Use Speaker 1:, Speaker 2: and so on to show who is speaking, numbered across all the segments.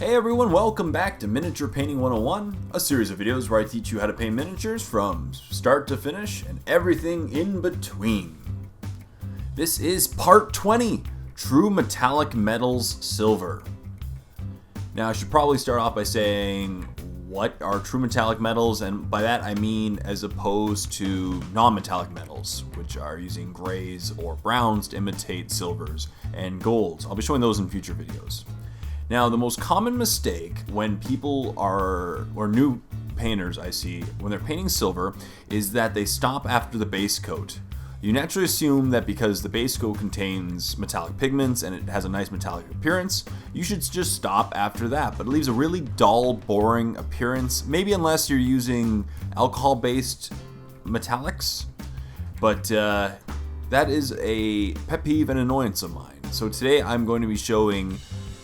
Speaker 1: Hey everyone, welcome back to Miniature Painting 101, a series of videos where I teach you how to paint miniatures from start to finish and everything in between. This is part 20, True Metallic Metals Silver. Now I should probably start off by saying what are true metallic metals, and by that I mean as opposed to non-metallic metals, which are using grays or browns to imitate silvers and golds. I'll be showing those in future videos. Now, the most common mistake when people or new painters I see, when they're painting silver, is that they stop after the base coat. You naturally assume that because the base coat contains metallic pigments and it has a nice metallic appearance, you should just stop after that, but it leaves a really dull, boring appearance, maybe unless you're using alcohol-based metallics, but that is a pet peeve and annoyance of mine. So today I'm going to be showing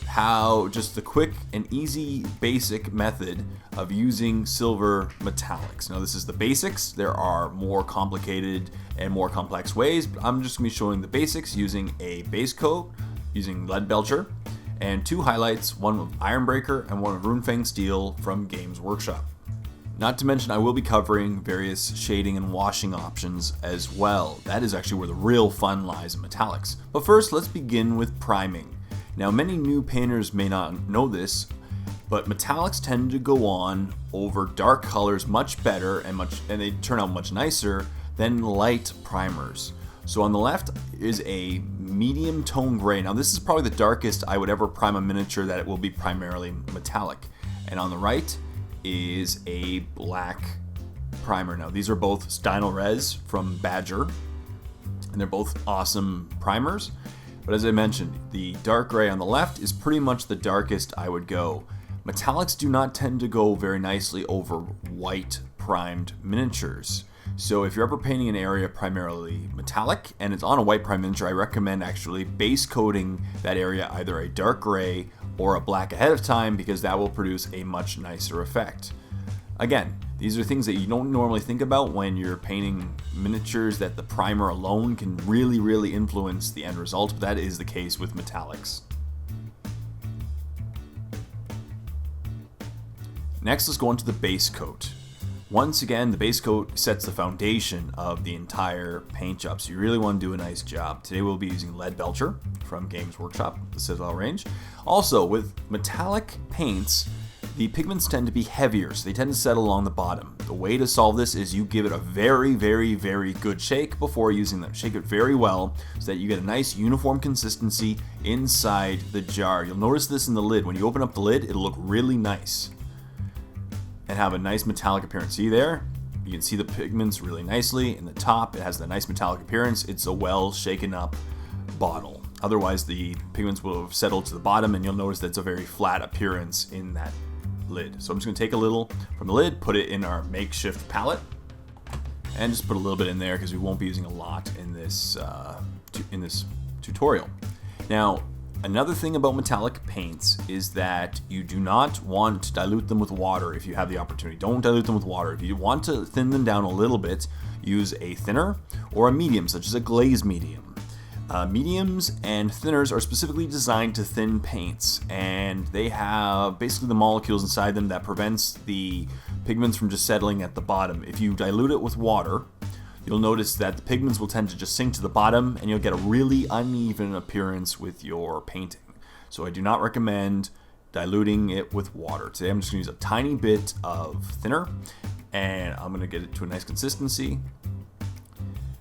Speaker 1: how just the quick and easy basic method of using silver metallics. Now this is the basics. There are more complicated and more complex ways, but I'm just going to be showing the basics using a base coat, using Leadbelcher, and two highlights, one of Ironbreaker and one of Runefang Steel from Games Workshop. Not to mention I will be covering various shading and washing options as well. That is actually where the real fun lies in metallics. But first, let's begin with priming. Now, many new painters may not know this, but metallics tend to go on over dark colors much better and they turn out much nicer than light primers. So on the left is a medium tone gray. Now this is probably the darkest I would ever prime a miniature that it will be primarily metallic. And on the right is a black primer. Now these are both Stynylrez from Badger, and they're both awesome primers. But as I mentioned, the dark gray on the left is pretty much the darkest I would go. Metallics do not tend to go very nicely over white primed miniatures. So if you're ever painting an area primarily metallic and it's on a white prime miniature, I recommend actually base coating that area either a dark gray or a black ahead of time, because that will produce a much nicer effect. Again, these are things that you don't normally think about when you're painting miniatures, that the primer alone can really influence the end result, but that is the case with metallics. Next, let's go into the base coat. Once again, the base coat sets the foundation of the entire paint job, so you really want to do a nice job. Today we'll be using Leadbelcher from Games Workshop, the Citadel range. Also, with metallic paints, the pigments tend to be heavier, so they tend to settle along the bottom. The way to solve this is you give it a very good shake before using them. Shake it very well so that you get a nice uniform consistency inside the jar. You'll notice this in the lid. When you open up the lid, it'll look really nice and have a nice metallic appearance. See there? You can see the pigments really nicely. In the top, it has the nice metallic appearance. It's a well shaken up bottle. Otherwise, the pigments will have settled to the bottom and you'll notice that it's a very flat appearance in that lid. So I'm just going to take a little from the lid, put it in our makeshift palette, and just put a little bit in there because we won't be using a lot in this tutorial. Now, another thing about metallic paints is that you do not want to dilute them with water if you have the opportunity. Don't dilute them with water. If you want to thin them down a little bit, use a thinner or a medium, such as a glaze medium. Mediums and thinners are specifically designed to thin paints, and they have basically the molecules inside them that prevents the pigments from just settling at the bottom. If you dilute it with water, you'll notice that the pigments will tend to just sink to the bottom and you'll get a really uneven appearance with your painting. So I do not recommend diluting it with water. Today I'm just going to use a tiny bit of thinner and I'm going to get it to a nice consistency.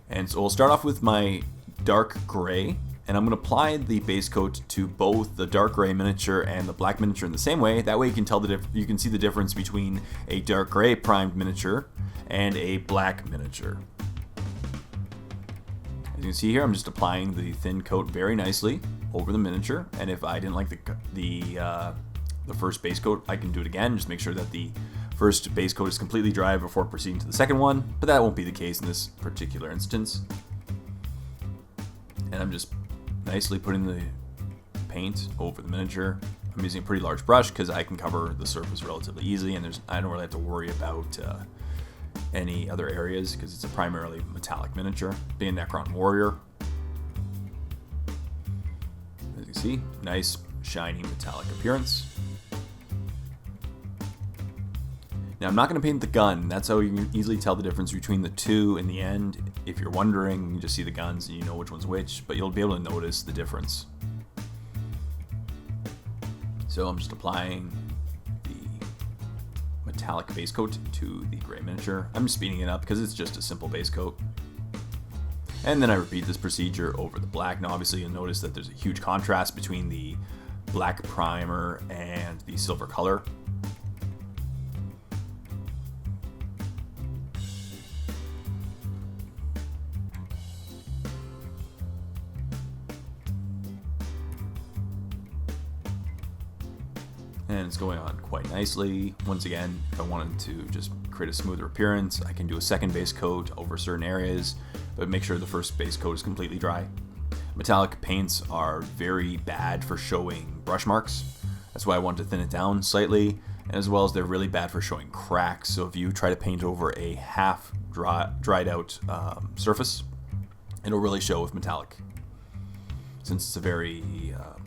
Speaker 1: And so we'll start off with my dark gray, and I'm going to apply the base coat to both the dark gray miniature and the black miniature in the same way. That way you can tell you can see the difference between a dark gray primed miniature and a black miniature. As you can see here, I'm just applying the thin coat very nicely over the miniature, and if I didn't like the first base coat, I can do it again. Just make sure that the first base coat is completely dry before proceeding to the second one, but that won't be the case in this particular instance. And I'm just nicely putting the paint over the miniature. I'm using a pretty large brush because I can cover the surface relatively easy, and I don't really have to worry about any other areas because it's a primarily metallic miniature, being Necron Warrior. As you can see, nice shiny metallic appearance. Now I'm not going to paint the gun. That's how you can easily tell the difference between the two in the end. If you're wondering, you just see the guns and you know which one's which, but you'll be able to notice the difference. So I'm just applying the metallic base coat to the gray miniature. I'm just speeding it up because it's just a simple base coat. And then I repeat this procedure over the black. Now obviously you'll notice that there's a huge contrast between the black primer and the silver color. And it's going on quite nicely. Once again, if I wanted to just create a smoother appearance, I can do a second base coat over certain areas, but make sure the first base coat is completely dry. Metallic paints are very bad for showing brush marks. That's why I want to thin it down slightly, and as well as they're really bad for showing cracks. So if you try to paint over a half dried out surface, it'll really show with metallic, since it's a very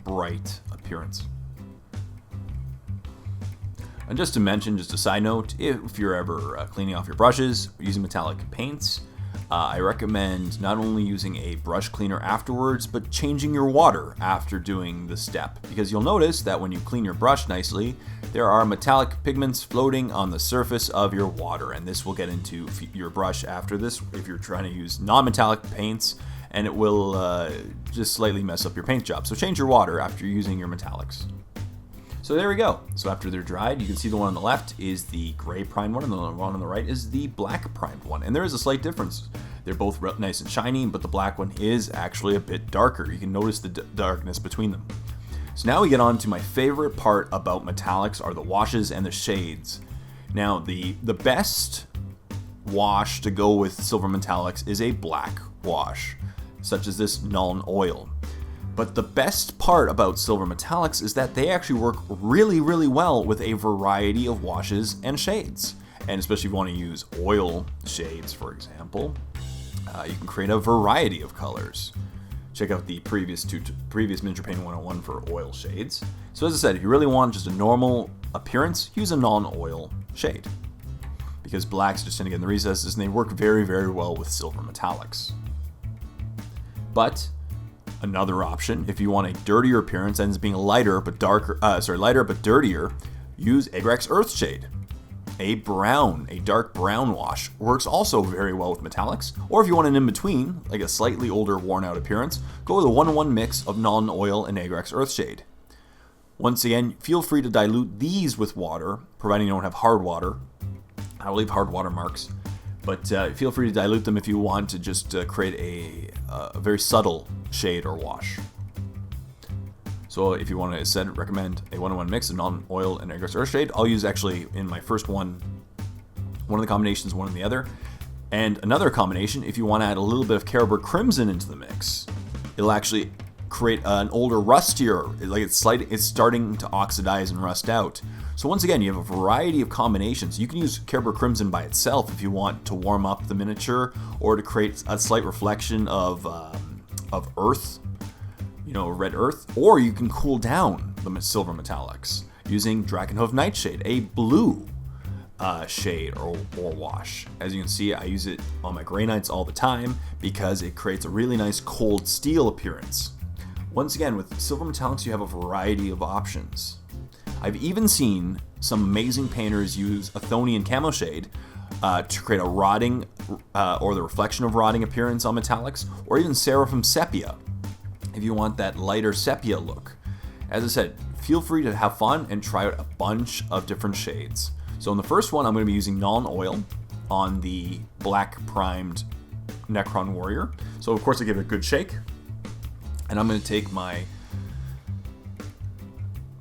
Speaker 1: bright appearance. And just to mention, just a side note, if you're ever cleaning off your brushes using metallic paints, I recommend not only using a brush cleaner afterwards, but changing your water after doing the step. Because you'll notice that when you clean your brush nicely, there are metallic pigments floating on the surface of your water. And this will get into your brush after this if you're trying to use non-metallic paints, and it will just slightly mess up your paint job. So change your water after using your metallics. So there we go. So after they're dried, you can see the one on the left is the gray primed one, and the one on the right is the black primed one. And there is a slight difference. They're both nice and shiny, but the black one is actually a bit darker. You can notice the darkness between them. So now we get on to my favorite part about metallics are the washes and the shades. Now the best wash to go with silver metallics is a black wash, such as this Nuln Oil. But the best part about silver metallics is that they actually work really, really well with a variety of washes and shades. And especially if you want to use oil shades, for example, you can create a variety of colors. Check out the previous Miniature Painting 101 for oil shades. So as I said, if you really want just a normal appearance, use a Nuln Oil shade, because blacks just tend to get in the recesses and they work very, very well with silver metallics. But another option, if you want a dirtier appearance, ends up being lighter but dirtier, use Agrax Earthshade. A dark brown wash works also very well with metallics. Or if you want an in-between, like a slightly older, worn-out appearance, go with a 1-1 mix of Nuln Oil and Agrax Earthshade. Once again, feel free to dilute these with water, providing you don't have hard water. I will leave hard watermarks. But feel free to dilute them if you want to just create a very subtle shade or wash. So if you want to recommend a 1-1 mix of Nuln Oil and Agrax Earthshade, I'll use actually in my first one of the combinations, one and the other. And another combination, if you want to add a little bit of Carroburg Crimson into the mix, it'll actually create an older, rustier, like it's starting to oxidize and rust out. So once again, you have a variety of combinations. You can use Carroburg Crimson by itself if you want to warm up the miniature or to create a slight reflection of earth, red earth, or you can cool down the silver metallics using Drakenhoof Nightshade, a blue shade or wash. As you can see, I use it on my Grey Knights all the time because it creates a really nice cold steel appearance. Once again, with silver metallics, you have a variety of options. I've even seen some amazing painters use Athonian Camo Shade to create a rotting or the reflection of rotting appearance on metallics, or even Seraphim Sepia if you want that lighter sepia look. As I said, feel free to have fun and try out a bunch of different shades. So in the first one, I'm going to be using Nuln Oil on the black primed Necron Warrior. So of course I give it a good shake, and I'm going to take my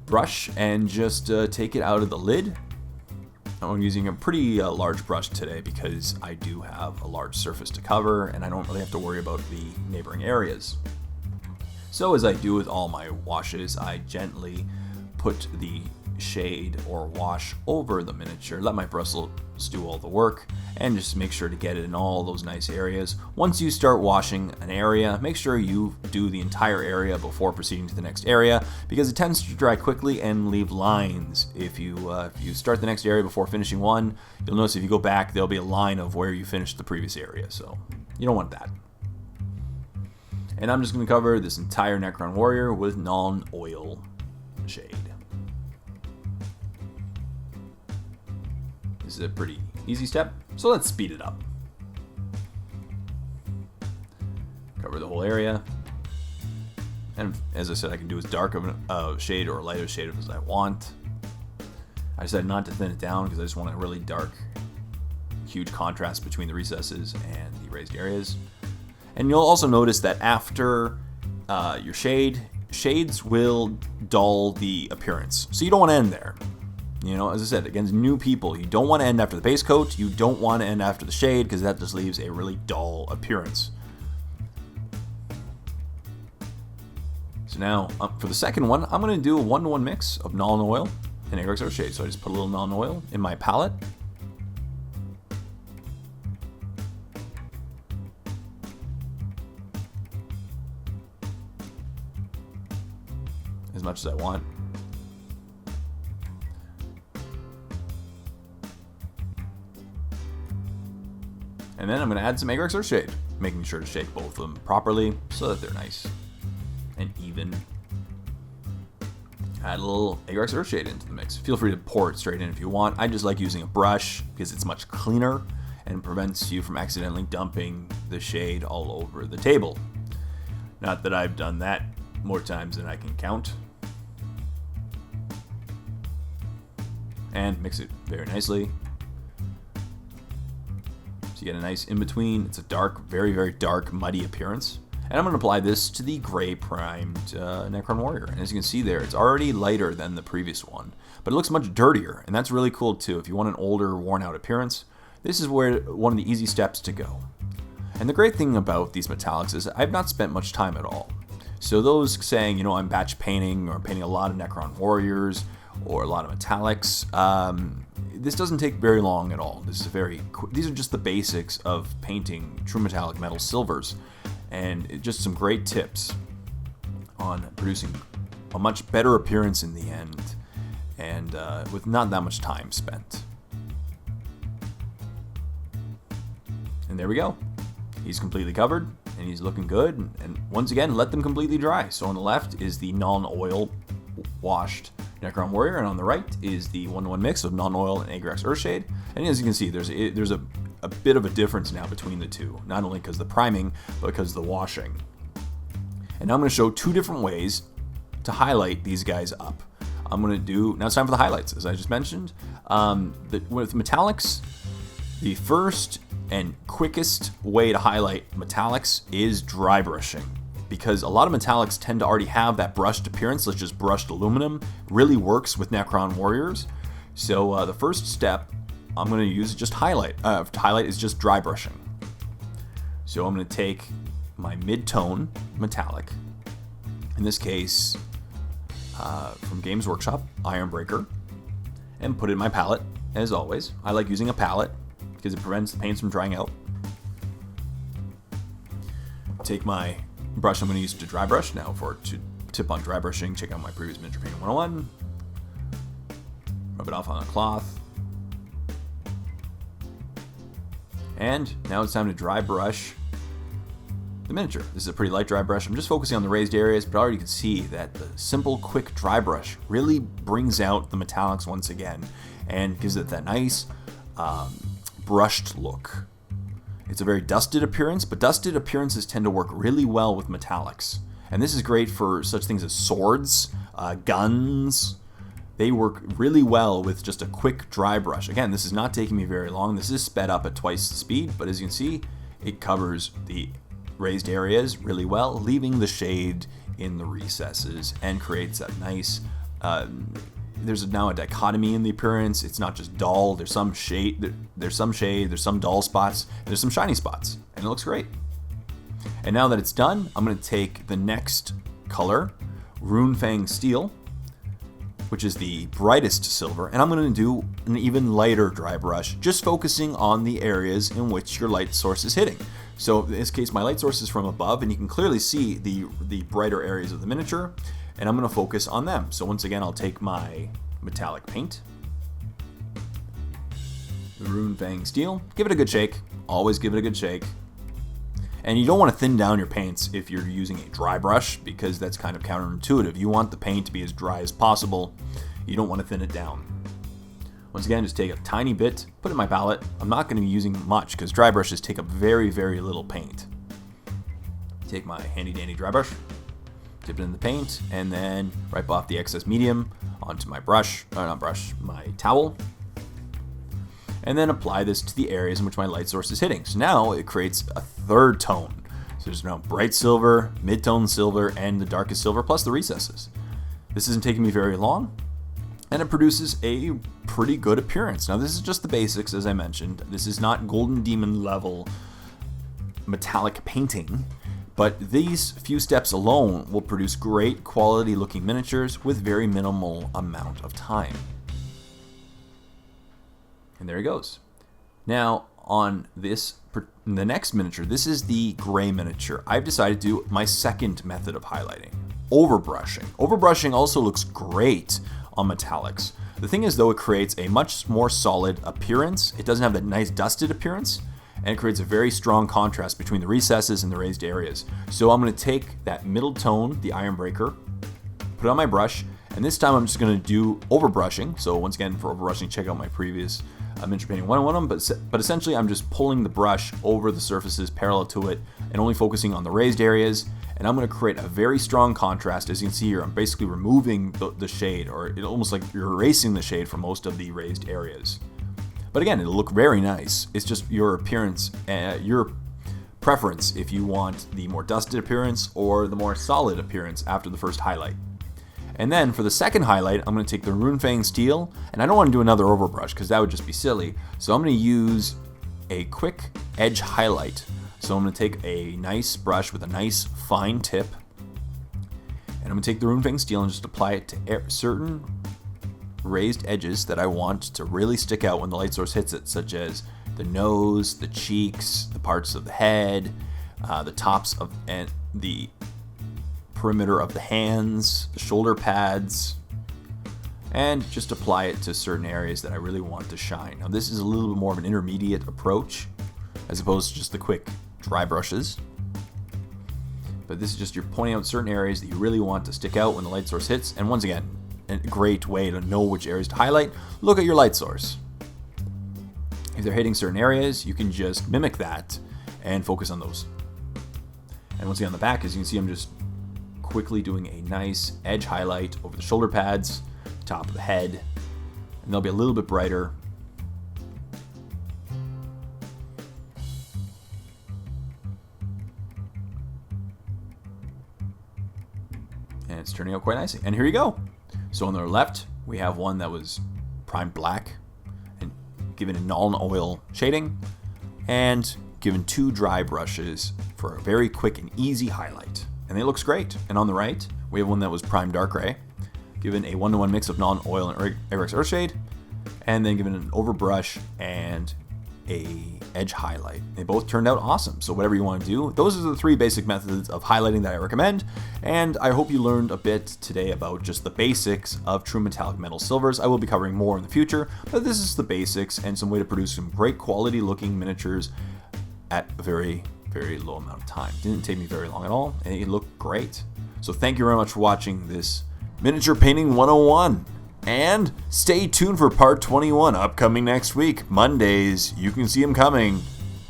Speaker 1: brush and just take it out of the lid. I'm using a pretty large brush today because I do have a large surface to cover and I don't really have to worry about the neighboring areas. So as I do with all my washes, I gently put the shade or wash over the miniature. Let my bristles do all the work, and just make sure to get it in all those nice areas. Once you start washing an area, make sure you do the entire area before proceeding to the next area, because it tends to dry quickly and leave lines. If you start the next area before finishing one, you'll notice if you go back, there'll be a line of where you finished the previous area, so you don't want that. And I'm just going to cover this entire Necron Warrior with non-oil shade. This is a pretty easy step, so let's speed it up. Cover the whole area. And as I said, I can do as dark of a shade or a lighter shade as I want. I decided not to thin it down because I just want a really dark, huge contrast between the recesses and the raised areas. And you'll also notice that after your shades will dull the appearance. So you don't want to end there. You know, as I said, against new people, you don't want to end after the base coat. You don't want to end after the shade because that just leaves a really dull appearance. So now, for the second one, I'm going to do a 1-to-1 mix of non-oil and Agrax Earthshade. So I just put a little non-oil in my palette. As much as I want. And then I'm going to add some Agrax Earthshade, making sure to shake both of them properly so that they're nice and even. Add a little Agrax Earthshade into the mix. Feel free to pour it straight in if you want. I just like using a brush because it's much cleaner and prevents you from accidentally dumping the shade all over the table. Not that I've done that more times than I can count. And mix it very nicely. So you get a nice in-between. It's a dark, very, very dark, muddy appearance. And I'm going to apply this to the gray primed Necron Warrior. And as you can see there, it's already lighter than the previous one. But it looks much dirtier, and that's really cool too. If you want an older, worn-out appearance, this is where one of the easy steps to go. And the great thing about these metallics is I've not spent much time at all. So those saying, you know, I'm batch painting or painting a lot of Necron Warriors or a lot of metallics, this doesn't take very long at all. This is these are just the basics of painting true metallic metal silvers, and just some great tips on producing a much better appearance in the end, and with not that much time spent. And there we go. He's completely covered, and he's looking good. And once again, let them completely dry. So on the left is the non-oil washed Necron Warrior, and on the right is the 1-to-1 mix of non-oil and Agrax Earthshade. And as you can see, there's a bit of a difference now between the two, not only because of the priming, but because of the washing. And now I'm going to show two different ways to highlight these guys up. Now it's time for the highlights, as I just mentioned. With metallics, the first and quickest way to highlight metallics is dry brushing. Because a lot of metallics tend to already have that brushed appearance, such as brushed aluminum, really works with Necron Warriors. So the first step I'm going to use is just highlight. Highlight is just dry brushing. So I'm going to take my mid-tone metallic, in this case from Games Workshop, Ironbreaker, and put it in my palette, as always. I like using a palette because it prevents the paints from drying out. Take my brush I'm going to use to dry brush. Now to tip on dry brushing, check out my previous Miniature Painting 101. Rub it off on a cloth. And now it's time to dry brush the miniature. This is a pretty light dry brush. I'm just focusing on the raised areas, but I already can see that the simple, quick dry brush really brings out the metallics once again and gives it that nice brushed look. It's a very dusted appearance, but dusted appearances tend to work really well with metallics. And this is great for such things as swords, guns. They work really well with just a quick dry brush. Again, this is not taking me very long. This is sped up at twice the speed, but as you can see, it covers the raised areas really well, leaving the shade in the recesses and creates that nice there's now a dichotomy in the appearance. It's not just dull. There's some shade, there's some dull spots, and there's some shiny spots, and it looks great. And now that it's done, I'm going to take the next color, Runefang Steel, which is the brightest silver, and I'm going to do an even lighter dry brush, just focusing on the areas in which your light source is hitting. So in this case, my light source is from above, and you can clearly see the brighter areas of the miniature, and I'm going to focus on them. So once again, I'll take my metallic paint, the Rune Fang Steel, give it a good shake. Always give it a good shake. And you don't want to thin down your paints if you're using a dry brush, because that's kind of counterintuitive. You want the paint to be as dry as possible. You don't want to thin it down. Once again, just take a tiny bit, put it in my palette. I'm not going to be using much because dry brushes take up very, very little paint. Take my handy dandy dry brush, dip it in the paint, and then wipe off the excess medium onto my my towel. And then apply this to the areas in which my light source is hitting. So now it creates a third tone. So there's now bright silver, mid-tone silver, and the darkest silver, plus the recesses. This isn't taking me very long, and it produces a pretty good appearance. Now this is just the basics, as I mentioned. This is not Golden Demon level metallic painting, but these few steps alone will produce great quality looking miniatures with very minimal amount of time. And there he goes. Now on the next miniature, this is the gray miniature. I've decided to do my second method of highlighting, overbrushing. Overbrushing also looks great on metallics. The thing is though, it creates a much more solid appearance. It doesn't have that nice dusted appearance, and it creates a very strong contrast between the recesses and the raised areas. So I'm going to take that middle tone, the Ironbreaker, put it on my brush, and this time I'm just going to do overbrushing. So once again, for overbrushing, check out my previous miniature painting 101, but essentially I'm just pulling the brush over the surfaces parallel to it and only focusing on the raised areas, and I'm going to create a very strong contrast. As you can see here, I'm basically removing the shade, or it almost like you're erasing the shade from most of the raised areas. But again, it'll look very nice. It's just your appearance, your preference if you want the more dusted appearance or the more solid appearance after the first highlight. And then for the second highlight, I'm going to take the Rune Fang Steel, and I don't want to do another overbrush because that would just be silly. So I'm going to use a quick edge highlight. So I'm going to take a nice brush with a nice fine tip, and I'm going to take the Rune Fang Steel and just apply it to certain raised edges that I want to really stick out when the light source hits it, such as the nose, the cheeks, the parts of the head, the tops of and the perimeter of the hands, the shoulder pads, and just apply it to certain areas that I really want to shine. Now this is a little bit more of an intermediate approach as opposed to just the quick dry brushes, but this is just you're pointing out certain areas that you really want to stick out when the light source hits. And once again, a great way to know which areas to highlight, look at your light source. If they're hitting certain areas, you can just mimic that and focus on those. And once again on the back, as you can see, I'm just quickly doing a nice edge highlight over the shoulder pads, top of the head, and they'll be a little bit brighter. And it's turning out quite nicely. And here you go. So on the left, we have one that was primed black and given a Nuln Oil shading, and given two dry brushes for a very quick and easy highlight. And it looks great. And on the right, we have one that was primed dark gray, given a 1-to-1 mix of Nuln Oil and Ahrex Earthshade, and then given an overbrush and a edge highlight. They both turned out awesome. So whatever you want to do, those are the three basic methods of highlighting that I recommend. And I hope you learned a bit today about just the basics of true metallic metal silvers. I will be covering more in the future, but this is the basics and some way to produce some great quality looking miniatures at a very, very low amount of time. Didn't take me very long at all, and it looked great. So thank you very much for watching this Miniature Painting 101. And stay tuned for part 21 upcoming next week. Mondays, you can see them coming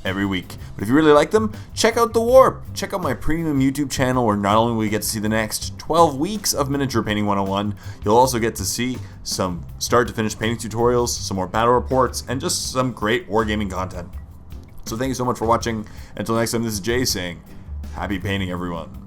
Speaker 1: every week. But if you really like them, check out The Warp. Check out my premium YouTube channel where not only will you get to see the next 12 weeks of Miniature Painting 101, you'll also get to see some start to finish painting tutorials, some more battle reports, and just some great wargaming content. So thank you so much for watching. Until next time, this is Jay saying, happy painting everyone.